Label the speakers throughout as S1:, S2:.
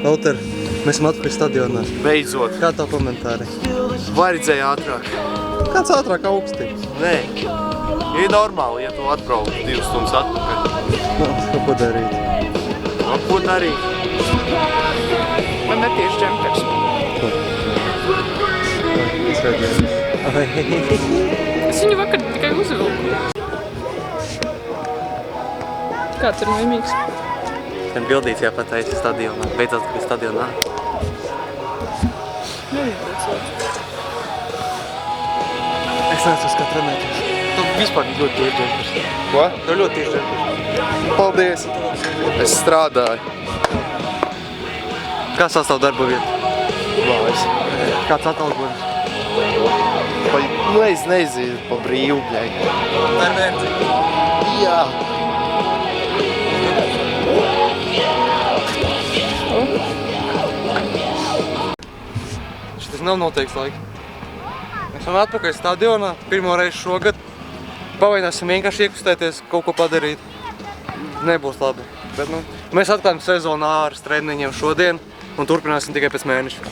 S1: Valter, mēs esam atpakaļ stadionā.
S2: Beidzot.
S1: Kā tā komentāri?
S2: Vajadzēja ātrāk.
S1: Kāds ātrāk augstī?
S2: Nē. Ir normāli, ja tu atbrauc 2 stundas atpakaļ.
S1: No, ko darīt?
S2: No, ko darīt?
S3: Man netieši džempers.
S1: Es redzēju.
S3: Es viņu vakar tikai uzvilku. Kāds ir laimīgs?
S1: Vien bildīts jāpataisa stadionā. Beidzot, ka ir stadionā. Es neesmu kā trenēties. Tu vispār ļoti tieši džempers.
S2: Ko?
S1: Tu ļoti tieši džempers.
S2: Paldies. Es strādāju.
S1: Kā sastāv darba vieta?
S2: Vājas.
S1: Kāds atalgojums?
S2: Nu, es nezinu, pa brīvu, bļai.
S1: Tā ir vērtīgi.
S2: Jā.
S1: Šitas nav noteikts laika. Mēs esam atpakaļ stadionā, pirmo reizi šogad. Pavaināsim vienkārši iekustēties, kaut ko padarīt. Nebūs labi. Bet, nu, mēs atklājam sezonu āras treniņiem šodien un turpināsim tikai pēc mēneša.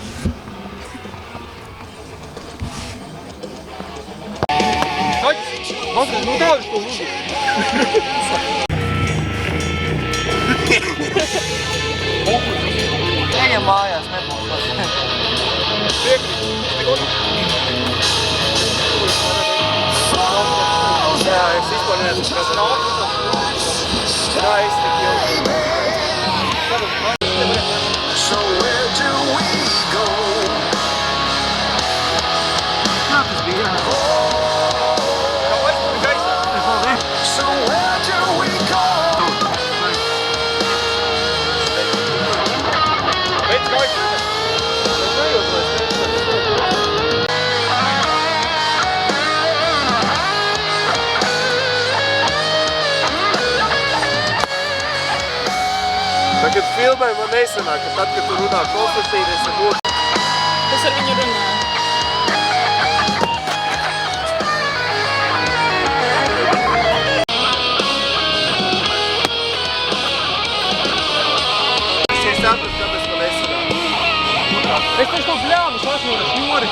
S1: Nu tādu to lūdzu. Ejam mājās, nebūs. Jā, es vispār neesmu kas. Jā, es tik jau. Kā tas bija?
S2: Tagad filmē man nesanāk, ka tad, kad tu runā konfliktīri, es ar otru.
S3: Es ar viņu runāju.
S2: Es sapratu, kāpēc man nesanāk.
S1: Es taču to bļāvu, šāds no šņori.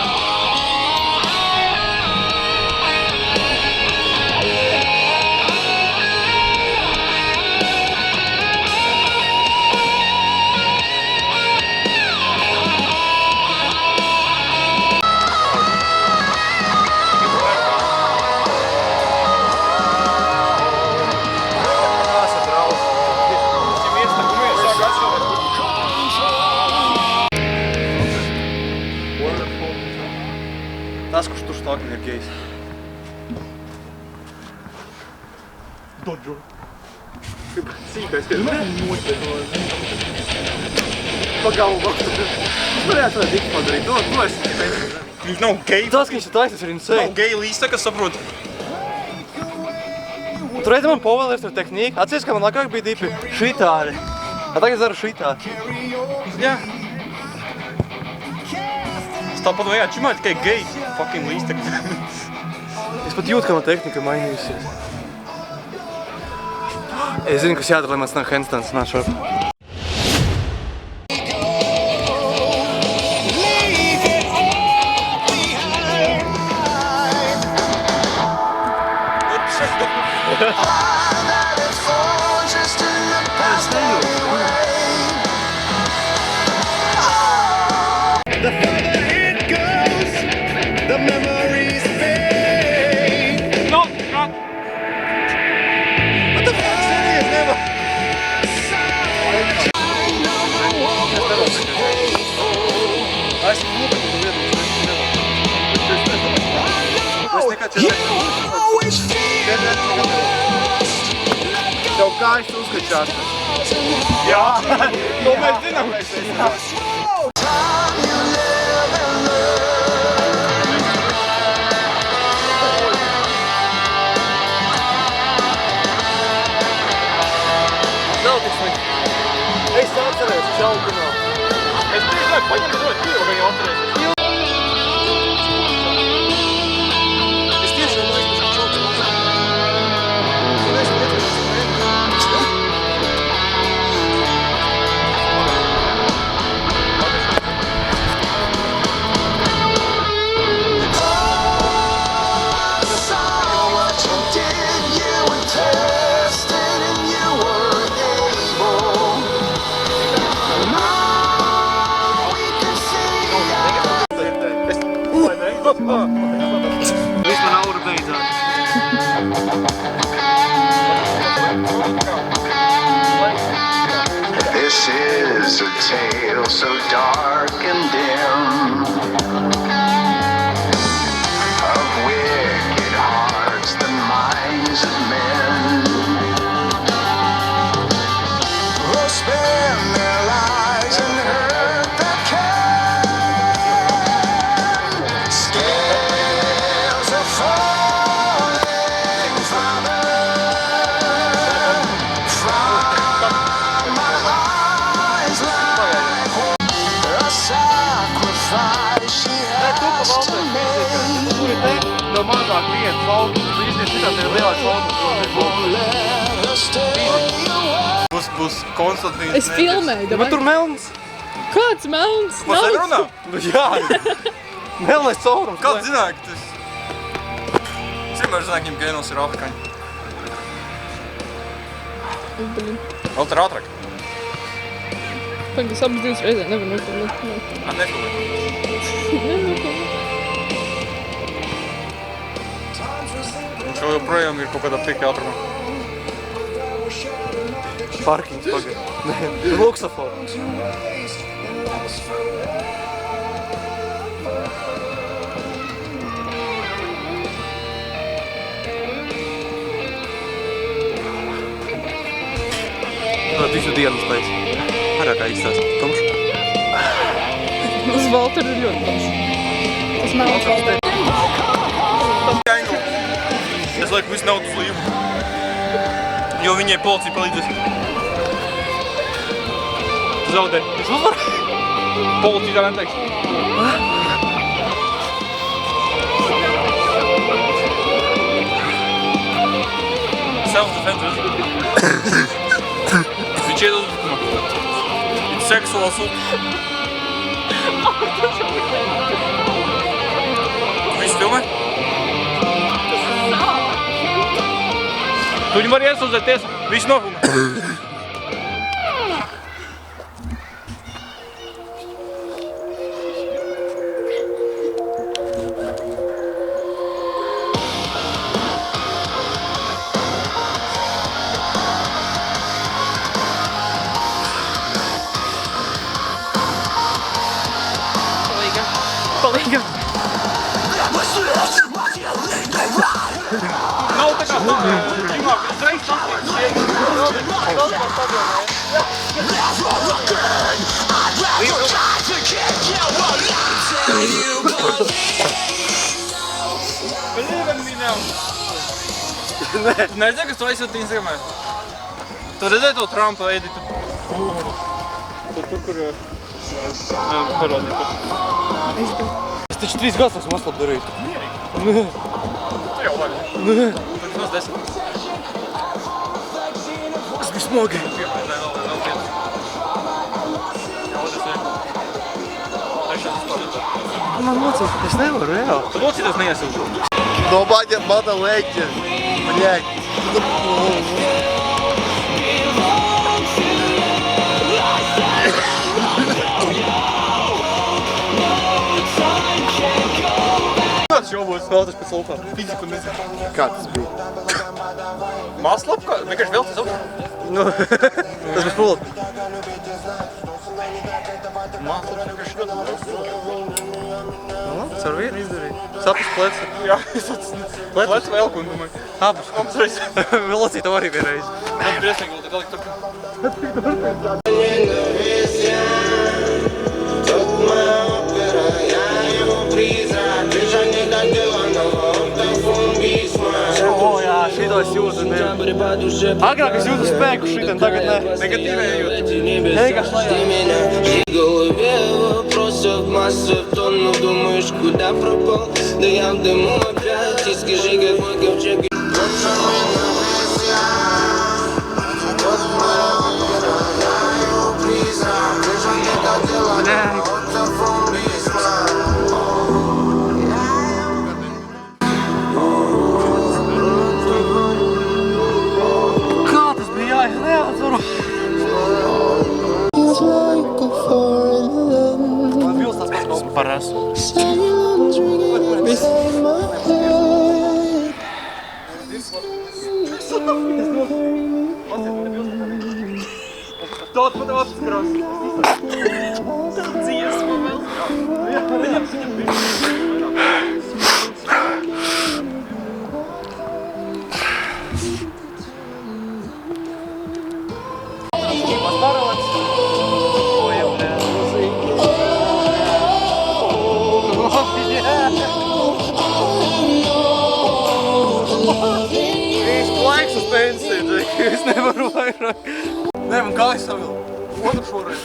S1: Tas, kurš tur stākni ir gejs. Dodžo. Sīkais, ka Pagalva. Es varētu vēl dikti padarīt. To es nezinu.
S4: Viņš nav geji.
S1: Tas, ka viņš ir taisnīgs, ir insane.
S4: Nav geji līdztekas, saprot.
S1: Tu redzi man povēlies tur tehniku. Atcies, ka man agrāk bija dipi šitāri. A tagad es daru šitāri.
S4: Jā. Es tāpat vajag čimāt tikai geji. Fucking līdztekas.
S1: Es pat jūtu, ka man tehnika mainījusies. Es zinu, kas jādara, lai mans nav handstands nāk šurp.
S2: Tev kājas uzskačās.
S4: Jā. To mēs zinām.
S1: Nav tik slikti. Es atcerēšu šaukinu.
S4: Es tieši paņem dot pīru, vai jau atcerēsies.
S1: Es tiešām aizmirsu šaukinu.
S5: tale so dark and dim of wicked hearts, the minds of men who spend their lives and hurt that can. Scales are falling from my eyes like a sacrifice she has to make.
S2: No mazāk viens valsts, īstenībā šitās ir lielāks valsts.
S5: Let her stay away.
S2: Būs Konstantīns.
S3: Es filmēju,
S1: Bet tur melns.
S3: Kāds melns?
S4: Ko sen runā?
S1: Nu jā. Melnais caurums.
S4: Kāds zināja, ka tas... Es vienmēr zināju, ka viņam gēnos ir apkaņi.
S3: Blin.
S4: Vēl tā ir ātrāk.
S3: Pagaid, es abas divas reizē nevaru nofilmēt.
S4: Nefilmē. Viņš jau joprojām ir kaut kādā pika ātrumā.
S1: Parkings pagad. Luksafora. Visu dienu spēc. Pārāk kā izstāst. Tumšs.
S3: Uz Valteru ir ļoti maz. Tas melns Valteru.
S4: Es lieku visu naudu uz līvu. Jo viņai policija palīdzēs. Tu zaudē. Es uzvaru. Policija tā neteiks. Self-defense. Viņš ied uzbrukumā. It's sexual assault. Tu visu filmē? Tu viņu var iesūdzēt tiesā. Visu nofilmē.
S3: Palīga.
S4: Nav tā kā ģimā, uzreiz Nezinu, kas tu aizsūti Instagramā. Tu redzēji to Trumpa editu? Tur, kur... Parādīt.
S1: Es taču 3 gadus esmu aslabdarījis.
S4: Tu jau labi. Tur vismaz 10.
S1: Tas bija smagi. Man mocīt, es nevaru, reāli.
S4: Tu locīties neiesūti.
S2: No mana leķa. Bļaļ.
S4: Kāds šaubos?
S1: Vēl tas pēc lūpām.
S4: Fiziku nezinu.
S2: Kā tas bija?
S4: Māslapa? Vienkārši vēl tas augšā?
S1: Nu, tas bija pulti.
S4: Māslaps vienkārši ļoti.
S1: Nu, caur vienu izdarīju. Sapis pleci.
S4: Jā, es plec vēl ko, domāju.
S1: Abas.
S4: Apsveic.
S1: Velocīt tev arī vienreiz.
S4: Tas briesmīgi vēl te dalikt turpā.
S1: O, jā, šito es jūtu. Agrāk es jūtu spēku šitien, tagad ne.
S4: Negatīvajā jūtu.
S1: Vienkārši lejā.
S6: В голове вопросов масса в тонну. Думаешь, куда пропал? Да я в дыму опять. И скажи, как мой ковчег.
S1: Kā tas bija? Jā, es neatceru. Man vils tas pats kaut
S4: Paras.
S3: Viss.
S1: Tot pat apskrās. Viņš laiks uz pensiju, Džeki, es nevaru vairāk. Nē, man kājas savilk. Otru šoreiz.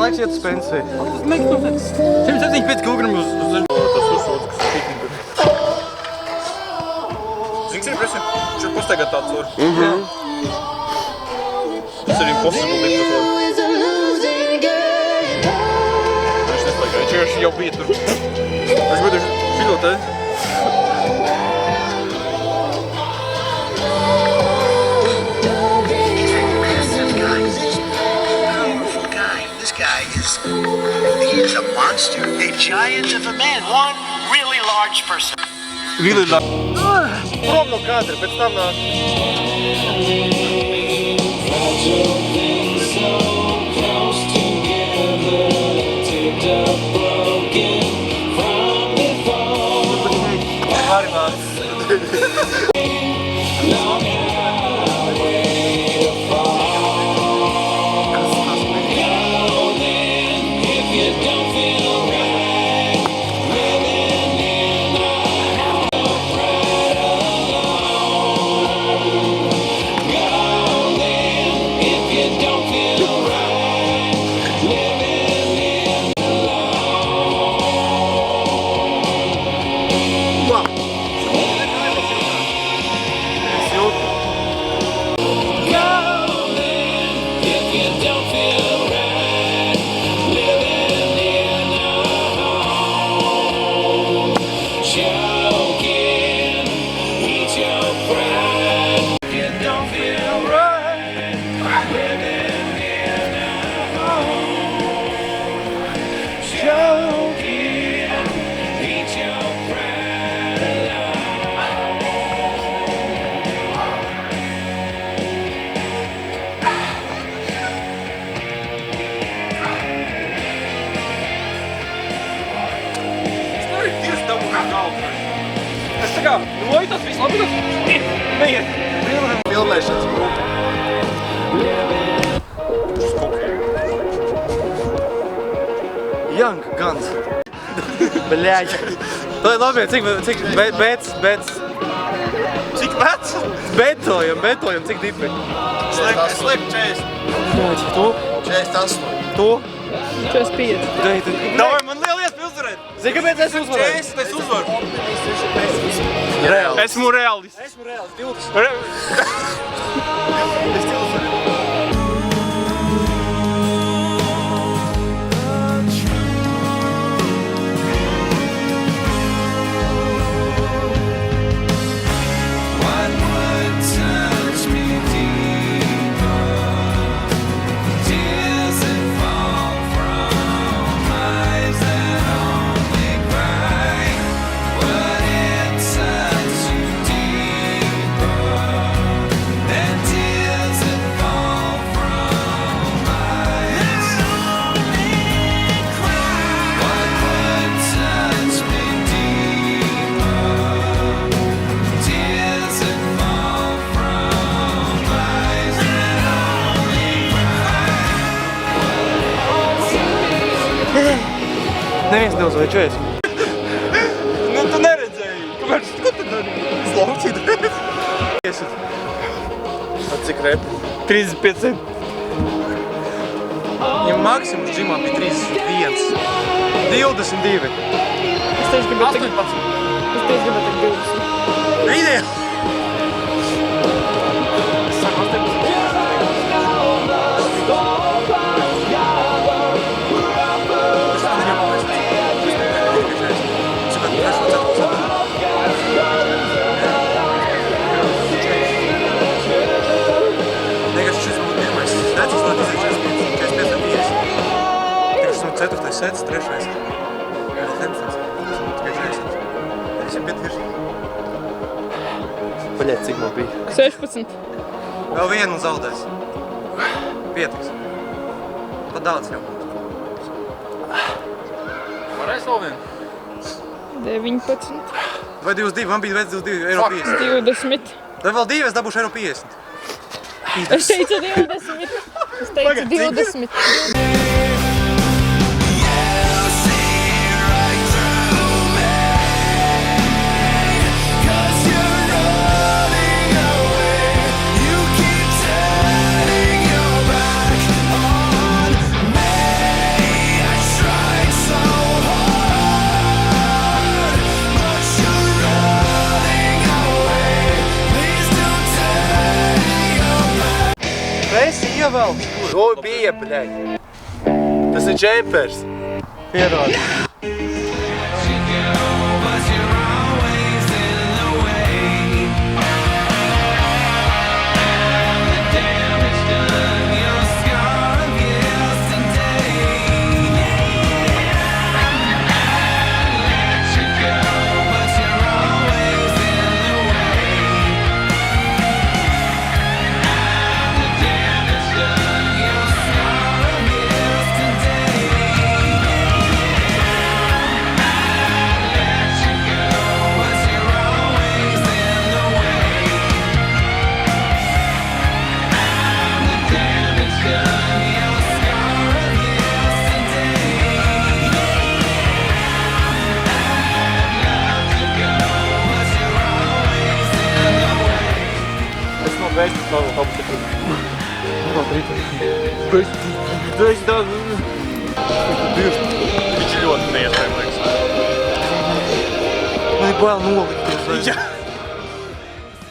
S1: Laiks iet uz pensiju.
S4: 175 kg uz tas uzsots, kas ir piknika. Zini, kas ir presi? Viņš var pastaigāt tāds var. Tas ir impossible lift tas var. Viņš nestaigā, viņš jau bija tur. Viņš būtu šito te.
S7: He is a monster, a giant of a man, one really large person.
S4: Really large.
S1: Prom no kadra, pēc tam nāk.
S4: Es tā kā, noju tas viss labi, tas neiet.
S1: Filmēšanas grupa. Young Guns. Bļaļ. To ir labi, cik bets.
S4: Cik vecs?
S1: Betojam, cik dipi.
S4: Es lieku 40.
S1: Bļaļ, tu?
S2: 48.
S1: Tu?
S3: 45.
S4: Davai, man liela iespēja uzvarēt.
S1: Zini, kāpēc es uzvarēju?
S4: 40, es uzvaru.
S1: Reāli.
S4: Esmu realists.
S1: Esmu reāls, 20. Neviens neuzvēja 40.
S4: Nu, tu neredzēji. Kāpēc? Ko tu neredzēji?
S1: Slaucīt. Cik rep?
S4: 35 centi.
S1: Ja maksimums džimā bija 31. 22.
S3: Es teicu, gribētu tagad 20.
S1: Video! Ceturtais sets, trešais. Tikai 40. 35 virši. Paļēt, cik man bija?
S3: 16.
S1: Vēl vienu zaudēs. Pietiks. pat daudz jau.
S4: Varēs vēl vienu?
S3: 19,
S1: Vai 22, man bija veids 22 eiro 50.
S3: 20.
S1: Vai vēl 2, es dabūšu eiro 50.
S3: Es teicu 20. Es teicu 20.
S1: Es ievēl.
S2: O, bija, bļaļ. Tas ir džempers.
S1: Piedod.
S4: Vēstis nav autobusu.
S2: Viņš ļoti neiespējams.
S1: Man ir bail nolikt.